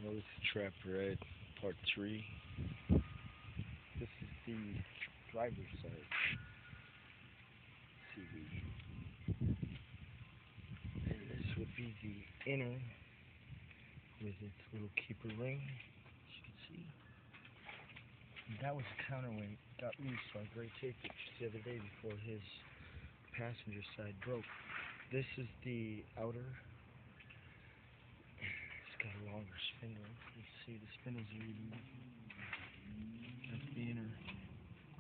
Well, this is Trap Red, Part 3. This is the driver's side CV. And this would be the inner with its little keeper ring, as you can see. And that was a counterweight. Got loose, so I grade tape pictures the other day before his passenger side broke. This is the outer. It's got a longer spindle. You can see the spindles are even. That's the inner.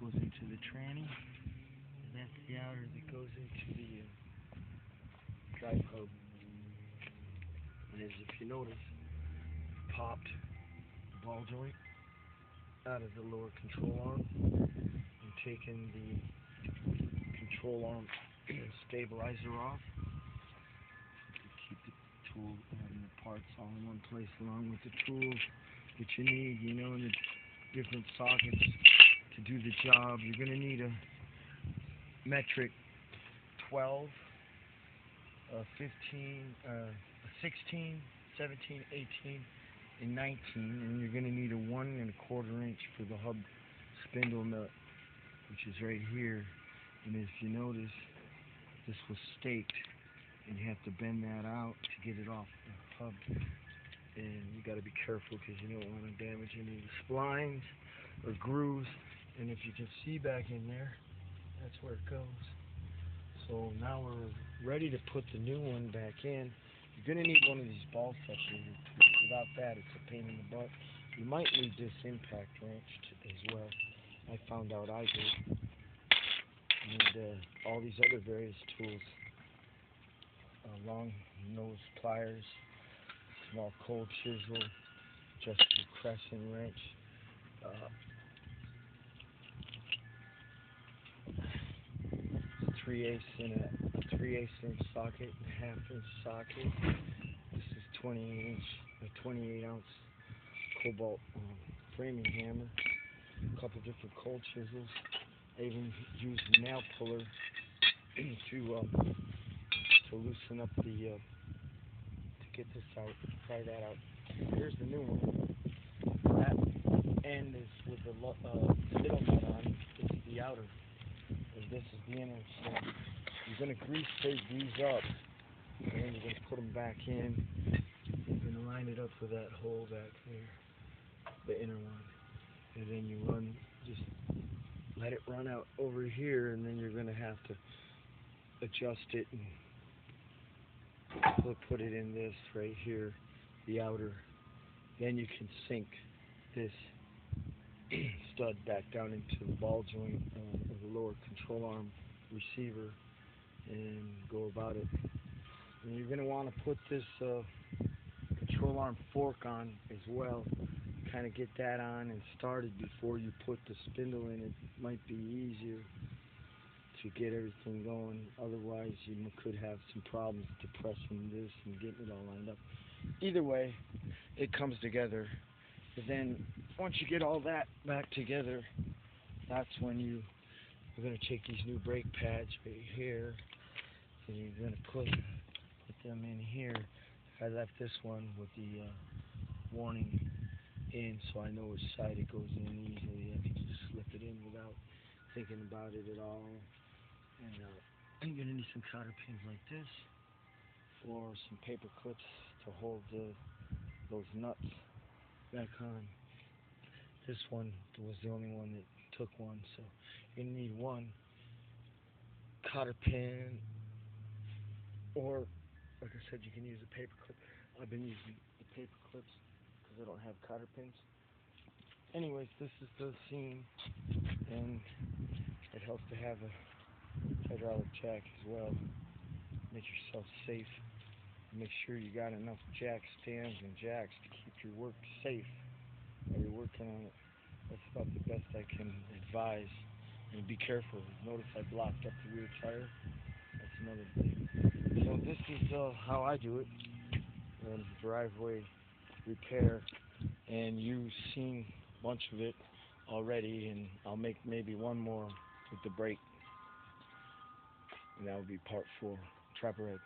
Goes into the tranny. And that's the outer that goes into the drive hub. And as if you notice, popped the ball joint out of the lower control arm and taken the control arm stabilizer off. You keep the tool and the parts all in one place along with the tools that you need, and the different sockets to do the job. You're going to need a metric 12, 15, 16, 17, 18, and 19, and you're going to need a 1 1/4 inch for the hub spindle nut, which is right here. And if you notice, this was staked, and you have to bend that out to get it off the hub. And you got to be careful because you don't want to damage any of the splines or grooves. And if you can see back in there, that's where it goes. So now we're ready to put the new one back in. You're going to need one of these ball separator tools. Without that, it's a pain in the butt. You might need this impact wrench as well. I found out I did. And all these other various tools, long nose pliers, small cold chisel, just a crescent wrench, 3/8 and a 3/8 inch socket, and a 1/2 inch socket. This is 28 ounce cobalt framing hammer, a couple different cold chisels. I even used a nail puller to loosen up to get this out, try that out. Here's the new one. That end is with the middle nut on. This is the outer, and this is the inner. So you're going to grease these up, and then you're going to put them back in. You're going to line it up with that hole back there, the inner one, and then you just let it run out over here, and then you're going to have to adjust it and put it in this right here, the outer. Then you can sink this stud back down into the ball joint of the lower control arm receiver and go about it. And you're going to want to put this control arm fork on as well. Kind of get that on and started before you put the spindle in. It might be easier to get everything going. Otherwise, you could have some problems depressing this and getting it all lined up. Either way, it comes together. But then once you get all that back together, that's when you're going to take these new brake pads right here, and you're going to put them in here. I left this one with the warning in, so I know which side it goes in easily. I can just slip it in without thinking about it at all. And I'm going to need some cotter pins like this, or some paper clips to hold those nuts back on. This one was the only one that took one, so you're going to need one cotter pin, or like I said, you can use a paper clip. I've been using the paper clips because I don't have cotter pins. Anyways, this is the seam, and it helps to have a hydraulic jack as well. Make yourself safe. Make sure you got enough jack stands and jacks to keep your work safe while you're working on it. That's about the best I can advise. And be careful. Notice I blocked up the rear tire. That's another thing. So this is how I do it. Driveway repair. And you've seen a bunch of it already, and I'll make maybe one more with the brake. And that will be part 4. Trapper Ed.